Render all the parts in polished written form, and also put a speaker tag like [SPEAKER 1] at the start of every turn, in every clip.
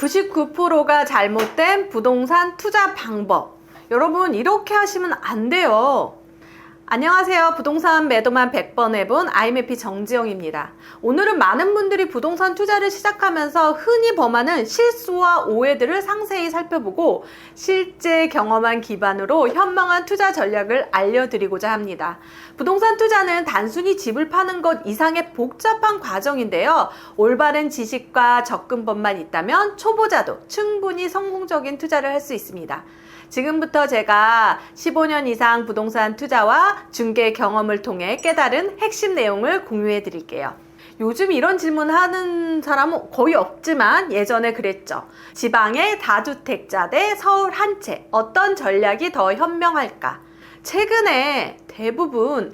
[SPEAKER 1] 99%가 잘못된 부동산 투자 방법. 여러분, 이렇게 하시면 안 돼요. 안녕하세요. 부동산 매도만 100번 해본 IMF 정지영입니다. 오늘은 많은 분들이 부동산 투자를 시작하면서 흔히 범하는 실수와 오해들을 상세히 살펴보고 실제 경험한 기반으로 현명한 투자 전략을 알려드리고자 합니다. 부동산 투자는 단순히 집을 파는 것 이상의 복잡한 과정인데요. 올바른 지식과 접근법만 있다면 초보자도 충분히 성공적인 투자를 할 수 있습니다. 지금부터 제가 15년 이상 부동산 투자와 중개 경험을 통해 깨달은 핵심 내용을 공유해 드릴게요. 요즘 이런 질문 하는 사람은 거의 없지만 예전에 그랬죠. 지방의 다주택자 대 서울 한 채, 어떤 전략이 더 현명할까? 최근에 대부분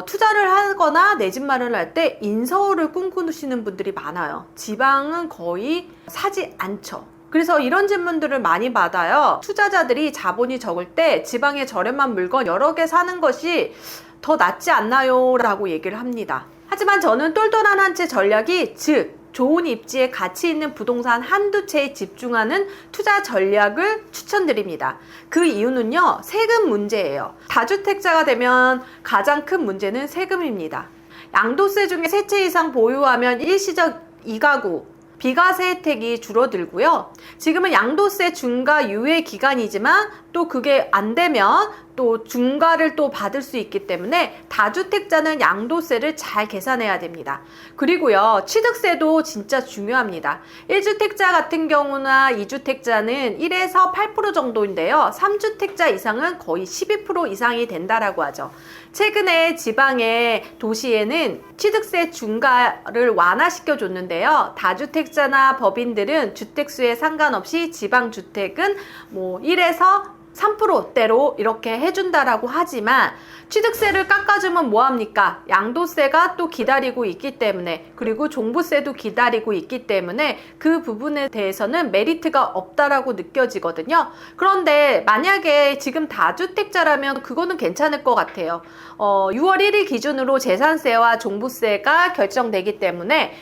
[SPEAKER 1] 투자를 하거나 내 집 마련을 할 때 인서울을 꿈꾸시는 분들이 많아요. 지방은 거의 사지 않죠. 그래서 이런 질문들을 많이 받아요. 투자자들이 자본이 적을 때 지방에 저렴한 물건 여러 개 사는 것이 더 낫지 않나요? 라고 얘기를 합니다. 하지만 저는 똘똘한 한 채 전략이, 즉 좋은 입지에 가치 있는 부동산 한두 채에 집중하는 투자 전략을 추천드립니다. 그 이유는요, 세금 문제예요. 다주택자가 되면 가장 큰 문제는 세금입니다. 양도세 중에 3채 이상 보유하면 일시적 2가구 비과세 혜택이 줄어들고요. 지금은 양도세 중과 유예 기간이지만 또 그게 안 되면 또 중과를 또 받을 수 있기 때문에 다주택자는 양도세를 잘 계산해야 됩니다. 그리고요, 취득세도 진짜 중요합니다. 1주택자 같은 경우나 2주택자는 1에서 8% 정도인데요. 3주택자 이상은 거의 12% 이상이 된다라고 하죠. 최근에 지방의 도시에는 취득세 중과를 완화시켜 줬는데요. 다주택자나 법인들은 주택수에 상관없이 지방주택은 1에서 3%대로 이렇게 해준다라고 하지만 취득세를 깎아주면 뭐합니까? 양도세가 또 기다리고 있기 때문에, 그리고 종부세도 기다리고 있기 때문에 그 부분에 대해서는 메리트가 없다라고 느껴지거든요. 그런데 만약에 지금 다주택자라면 그거는 괜찮을 것 같아요. 6월 1일 기준으로 재산세와 종부세가 결정되기 때문에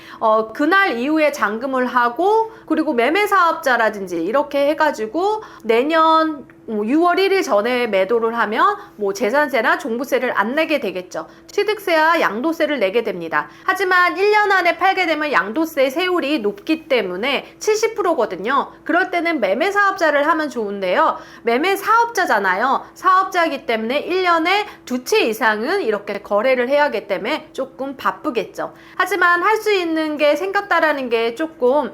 [SPEAKER 1] 그날 이후에 잔금을 하고, 그리고 매매사업자라든지 이렇게 해가지고 내년 6월 1일 전에 매도를 하면 재산세나 종부세를 안 내게 되겠죠. 취득세와 양도세를 내게 됩니다. 하지만 1년 안에 팔게 되면 양도세 세율이 높기 때문에 70%거든요. 그럴 때는 매매사업자를 하면 좋은데요. 매매사업자잖아요. 사업자이기 때문에 1년에 2채 이상은 이렇게 거래를 해야 하기 때문에 조금 바쁘겠죠. 하지만 할 수 있는 게 생겼다라는 게 조금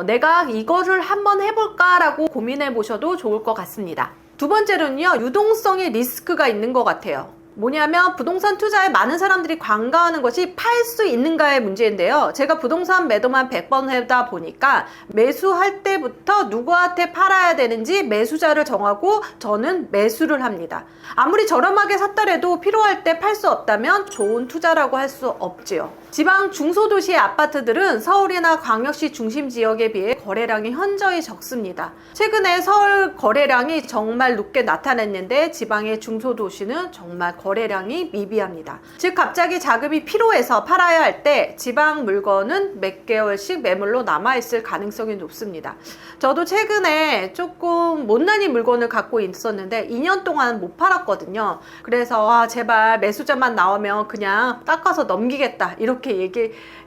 [SPEAKER 1] 내가 이거를 한번 해볼까 라고 고민해 보셔도 좋을 것 같습니다. 두 번째로는요, 유동성의 리스크가 있는 것 같아요. 뭐냐면 부동산 투자에 많은 사람들이 관가하는 것이 팔 수 있는가의 문제인데요. 제가 부동산 매도만 100번 하다 보니까 매수할 때부터 누구한테 팔아야 되는지 매수자를 정하고 저는 매수를 합니다. 아무리 저렴하게 샀더라도 필요할 때 팔 수 없다면 좋은 투자라고 할 수 없지요. 지방 중소도시의 아파트들은 서울이나 광역시 중심 지역에 비해 거래량이 현저히 적습니다. 최근에 서울 거래량이 정말 높게 나타났는데 지방의 중소도시는 정말 거래량이 미비합니다. 즉 갑자기 자금이 필요해서 팔아야 할 때 지방 물건은 몇 개월씩 매물로 남아있을 가능성이 높습니다. 저도 최근에 조금 못난이 물건을 갖고 있었는데 2년 동안 못 팔았거든요. 그래서 제발 매수자만 나오면 그냥 닦아서 넘기겠다 이렇게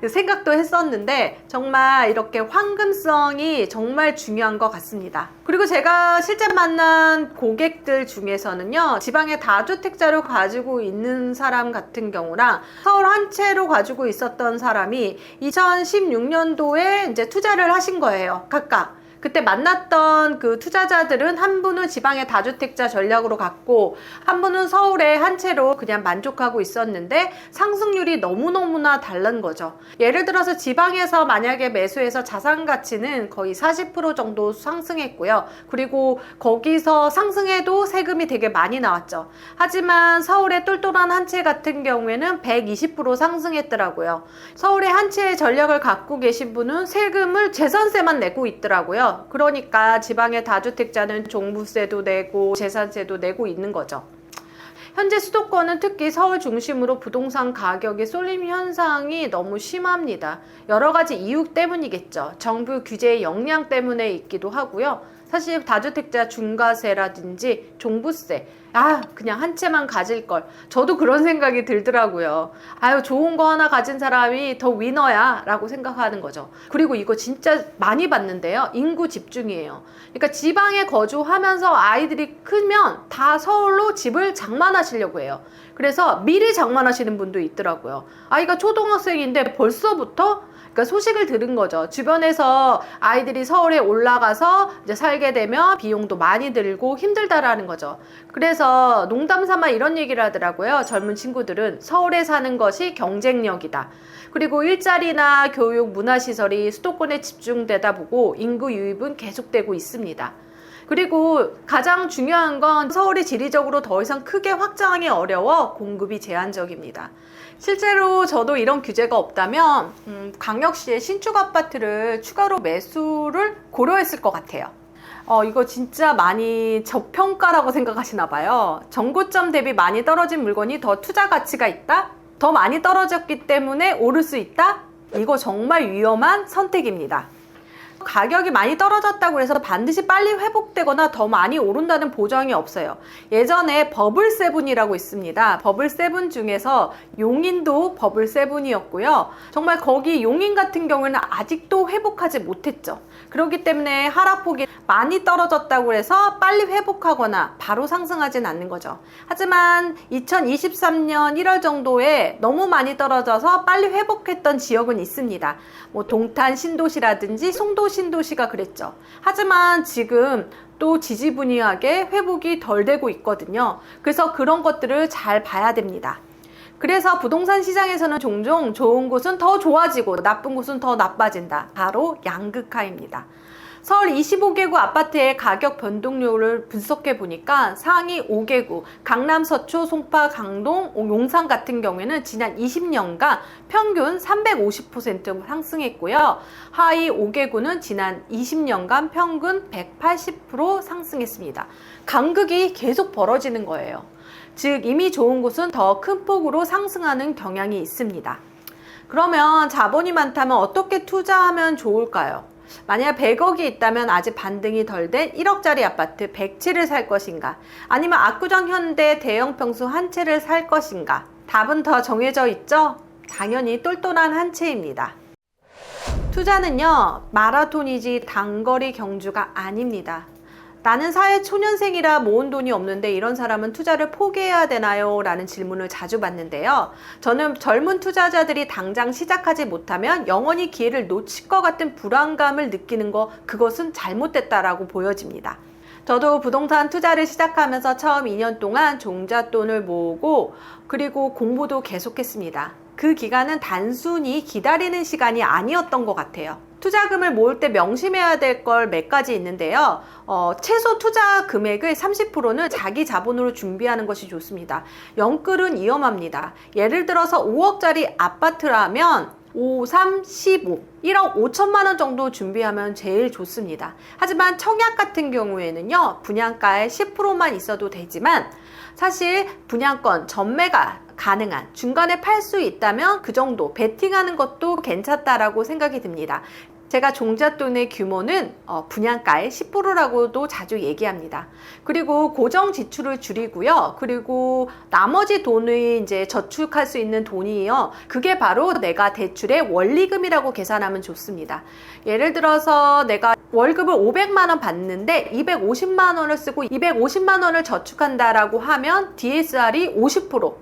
[SPEAKER 1] 생각도 했었는데 정말 이렇게 황금성이 정말 중요한 것 같습니다. 그리고 제가 실제 만난 고객들 중에서는요, 지방의 다주택자를 가지고 있는 사람 같은 경우랑 서울 한 채로 가지고 있었던 사람이 2016년도에 이제 투자를 하신 거예요, 각각. 그때 만났던 그 투자자들은 한 분은 지방의 다주택자 전략으로 갔고 한 분은 서울에 한 채로 그냥 만족하고 있었는데 상승률이 너무너무나 다른 거죠. 예를 들어서 지방에서 만약에 매수해서 자산 가치는 거의 40% 정도 상승했고요. 그리고 거기서 상승해도 세금이 되게 많이 나왔죠. 하지만 서울의 똘똘한 한 채 같은 경우에는 120% 상승했더라고요. 서울의 한 채의 전략을 갖고 계신 분은 세금을 재산세만 내고 있더라고요. 그러니까 지방의 다주택자는 종부세도 내고 재산세도 내고 있는 거죠. 현재 수도권은 특히 서울 중심으로 부동산 가격의 쏠림 현상이 너무 심합니다. 여러 가지 이유 때문이겠죠. 정부 규제의 역량 때문에 있기도 하고요. 사실 다주택자 중과세라든지 종부세, 그냥 한 채만 가질 걸. 저도 그런 생각이 들더라고요. 좋은 거 하나 가진 사람이 더 위너야 라고 생각하는 거죠. 그리고 이거 진짜 많이 봤는데요. 인구 집중이에요. 그러니까 지방에 거주하면서 아이들이 크면 다 서울로 집을 장만하시려고 해요. 그래서 미리 장만하시는 분도 있더라고요. 아이가 초등학생인데 벌써부터 소식을 들은 거죠. 주변에서 아이들이 서울에 올라가서 이제 살게 되면 비용도 많이 들고 힘들다라는 거죠. 그래서 농담 삼아 이런 얘기를 하더라고요. 젊은 친구들은 서울에 사는 것이 경쟁력이다. 그리고 일자리나 교육, 문화시설이 수도권에 집중되다 보고 인구 유입은 계속되고 있습니다. 그리고 가장 중요한 건 서울이 지리적으로 더 이상 크게 확장하기 어려워 공급이 제한적입니다. 실제로 저도 이런 규제가 없다면 광역시의 신축 아파트를 추가로 매수를 고려했을 것 같아요. 이거 진짜 많이 저평가라고 생각하시나 봐요. 정고점 대비 많이 떨어진 물건이 더 투자 가치가 있다? 더 많이 떨어졌기 때문에 오를 수 있다? 이거 정말 위험한 선택입니다. 가격이 많이 떨어졌다고 해서 반드시 빨리 회복되거나 더 많이 오른다는 보장이 없어요. 예전에 버블7이라고 있습니다. 버블7 중에서 용인도 버블7이었고요. 정말 거기 용인 같은 경우에는 아직도 회복하지 못했죠. 그렇기 때문에 하락폭이 많이 떨어졌다고 해서 빨리 회복하거나 바로 상승하진 않는 거죠. 하지만 2023년 1월 정도에 너무 많이 떨어져서 빨리 회복했던 지역은 있습니다. 동탄 신도시라든지 송도 신도시가 그랬죠. 하지만 지금 또 지지부진하게 회복이 덜 되고 있거든요. 그래서 그런 것들을 잘 봐야 됩니다. 그래서 부동산 시장에서는 종종 좋은 곳은 더 좋아지고 나쁜 곳은 더 나빠진다. 바로 양극화입니다. 서울 25개구 아파트의 가격 변동률을 분석해 보니까 상위 5개구, 강남, 서초, 송파, 강동, 용산 같은 경우에는 지난 20년간 평균 350% 상승했고요. 하위 5개구는 지난 20년간 평균 180% 상승했습니다. 간극이 계속 벌어지는 거예요. 즉 이미 좋은 곳은 더 큰 폭으로 상승하는 경향이 있습니다. 그러면 자본이 많다면 어떻게 투자하면 좋을까요? 만약 100억이 있다면 아직 반등이 덜 된 1억짜리 아파트 100채를 살 것인가? 아니면 압구정 현대 대형 평수 한 채를 살 것인가? 답은 더 정해져 있죠? 당연히 똘똘한 한 채입니다. 투자는요, 마라톤이지 단거리 경주가 아닙니다. 나는 사회 초년생이라 모은 돈이 없는데 이런 사람은 투자를 포기해야 되나요? 라는 질문을 자주 받는데요. 저는 젊은 투자자들이 당장 시작하지 못하면 영원히 기회를 놓칠 것 같은 불안감을 느끼는 거, 그것은 잘못됐다라고 보여집니다. 저도 부동산 투자를 시작하면서 처음 2년 동안 종잣돈을 모으고 그리고 공부도 계속했습니다. 그 기간은 단순히 기다리는 시간이 아니었던 것 같아요. 투자금을 모을 때 명심해야 될 걸 몇 가지 있는데요. 최소 투자 금액의 30%는 자기 자본으로 준비하는 것이 좋습니다. 영끌은 위험합니다. 예를 들어서 5억짜리 아파트라면 5, 3, 15, 1억 5천만 원 정도 준비하면 제일 좋습니다. 하지만 청약 같은 경우에는요, 분양가의 10%만 있어도 되지만 사실 분양권 전매가 가능한, 중간에 팔 수 있다면 그 정도 베팅하는 것도 괜찮다라고 생각이 듭니다. 제가 종잣돈의 규모는 분양가의 10%라고도 자주 얘기합니다. 그리고 고정 지출을 줄이고요. 그리고 나머지 돈을 이제 저축할 수 있는 돈이요. 그게 바로 내가 대출의 원리금이라고 계산하면 좋습니다. 예를 들어서 내가 월급을 500만 원 받는데 250만 원을 쓰고 250만 원을 저축한다라고 하면 DSR이 50%.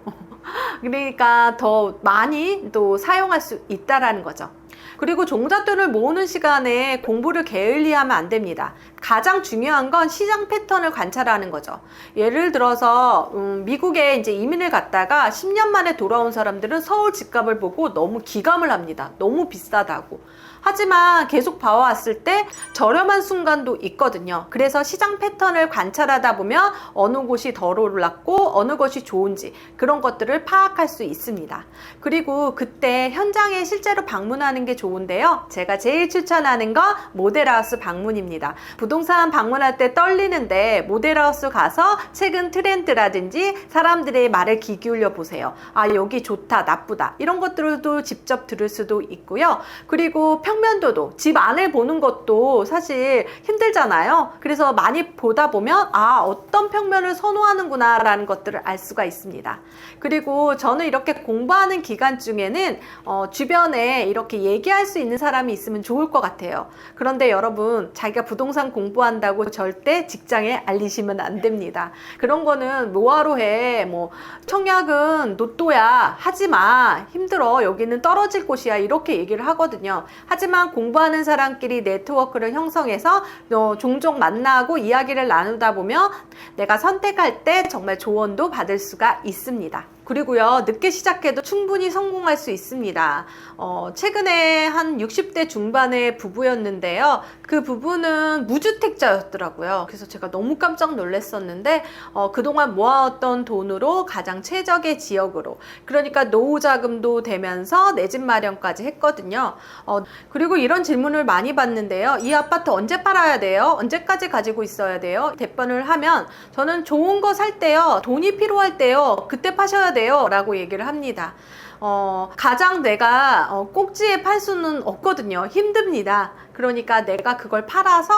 [SPEAKER 1] 그러니까 더 많이 또 사용할 수 있다라는 거죠. 그리고 종잣돈을 모으는 시간에 공부를 게을리하면 안 됩니다. 가장 중요한 건 시장 패턴을 관찰하는 거죠. 예를 들어서 미국에 이제 이민을 갔다가 10년 만에 돌아온 사람들은 서울 집값을 보고 너무 기감을 합니다. 너무 비싸다고. 하지만 계속 봐왔을 때 저렴한 순간도 있거든요. 그래서 시장 패턴을 관찰하다 보면 어느 곳이 덜 올랐고 어느 것이 좋은지 그런 것들을 파악할 수 있습니다. 그리고 그때 현장에 실제로 방문하는 게 좋은데요. 제가 제일 추천하는 건 모델하우스 방문입니다. 부동산 방문할 때 떨리는데 모델하우스 가서 최근 트렌드라든지 사람들의 말을 귀 기울여 보세요. 아, 여기 좋다, 나쁘다 이런 것들도 직접 들을 수도 있고요. 그리고 평면도도 집 안을 보는 것도 사실 힘들잖아요. 그래서 많이 보다 보면 아, 어떤 평면을 선호하는구나 라는 것들을 알 수가 있습니다. 그리고 저는 이렇게 공부하는 기간 중에는 주변에 이렇게 얘기할 수 있는 사람이 있으면 좋을 것 같아요. 그런데 여러분, 자기가 부동산 공부한다고 절대 직장에 알리시면 안 됩니다. 그런 거는 뭐하러 해, 뭐 청약은 로또야, 하지마, 힘들어, 여기는 떨어질 곳이야, 이렇게 얘기를 하거든요. 하지만 공부하는 사람끼리 네트워크를 형성해서 종종 만나고 이야기를 나누다 보면 내가 선택할 때 정말 조언도 받을 수가 있습니다. 그리고요, 늦게 시작해도 충분히 성공할 수 있습니다. 최근에 한 60대 중반의 부부였는데요. 그 부부는 무주택자였더라고요. 그래서 제가 너무 깜짝 놀랐었는데 그동안 모아왔던 돈으로 가장 최적의 지역으로, 그러니까 노후 자금도 되면서 내 집 마련까지 했거든요. 그리고 이런 질문을 많이 받는데요. 이 아파트 언제 팔아야 돼요? 언제까지 가지고 있어야 돼요? 대변을 하면 저는 좋은 거 살 때요, 돈이 필요할 때요, 그때 파셔야 돼요 라고 얘기를 합니다. 가장 내가 꼭지에 팔 수는 없거든요. 힘듭니다. 그러니까 내가 그걸 팔아서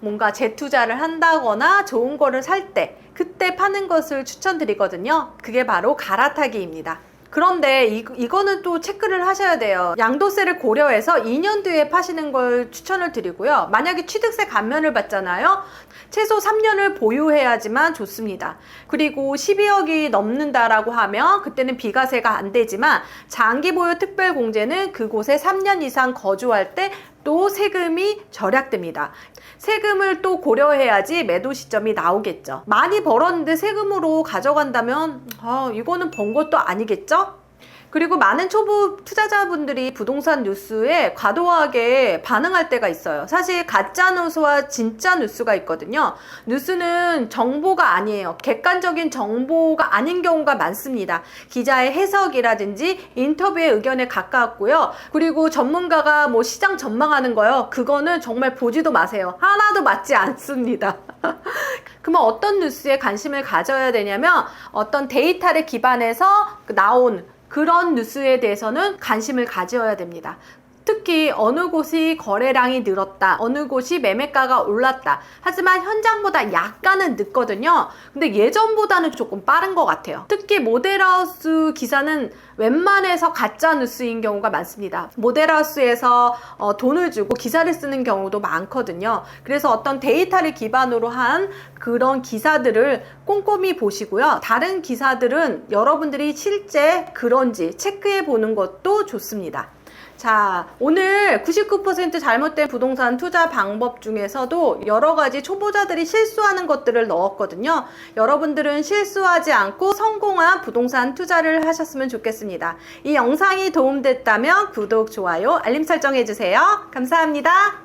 [SPEAKER 1] 뭔가 재투자를 한다거나 좋은 거를 살 때, 그때 파는 것을 추천드리거든요. 그게 바로 갈아타기입니다. 그런데 이거는 또 체크를 하셔야 돼요. 양도세를 고려해서 2년 뒤에 파시는 걸 추천을 드리고요. 만약에 취득세 감면을 받잖아요. 최소 3년을 보유해야지만 좋습니다. 그리고 12억이 넘는다라고 하면 그때는 비과세가 안 되지만 장기 보유 특별공제는 그곳에 3년 이상 거주할 때 또 세금이 절약됩니다. 세금을 또 고려해야지 매도 시점이 나오겠죠. 많이 벌었는데 세금으로 가져간다면 이거는 번 것도 아니겠죠? 그리고 많은 초보 투자자분들이 부동산 뉴스에 과도하게 반응할 때가 있어요. 사실 가짜 뉴스와 진짜 뉴스가 있거든요. 뉴스는 정보가 아니에요. 객관적인 정보가 아닌 경우가 많습니다. 기자의 해석이라든지 인터뷰의 의견에 가까웠고요. 그리고 전문가가 뭐 시장 전망하는 거요, 그거는 정말 보지도 마세요. 하나도 맞지 않습니다. 그러면 어떤 뉴스에 관심을 가져야 되냐면 어떤 데이터를 기반해서 나온 그런 뉴스에 대해서는 관심을 가져야 됩니다. 특히 어느 곳이 거래량이 늘었다, 어느 곳이 매매가가 올랐다. 하지만 현장보다 약간은 늦거든요. 근데 예전보다는 조금 빠른 것 같아요. 특히 모델하우스 기사는 웬만해서 가짜 뉴스인 경우가 많습니다. 모델하우스에서 돈을 주고 기사를 쓰는 경우도 많거든요. 그래서 어떤 데이터를 기반으로 한 그런 기사들을 꼼꼼히 보시고요. 다른 기사들은 여러분들이 실제 그런지 체크해 보는 것도 좋습니다. 자, 오늘 99% 잘못된 부동산 투자 방법 중에서도 여러 가지 초보자들이 실수하는 것들을 넣었거든요. 여러분들은 실수하지 않고 성공한 부동산 투자를 하셨으면 좋겠습니다. 이 영상이 도움됐다면 구독, 좋아요, 알림 설정 해주세요. 감사합니다.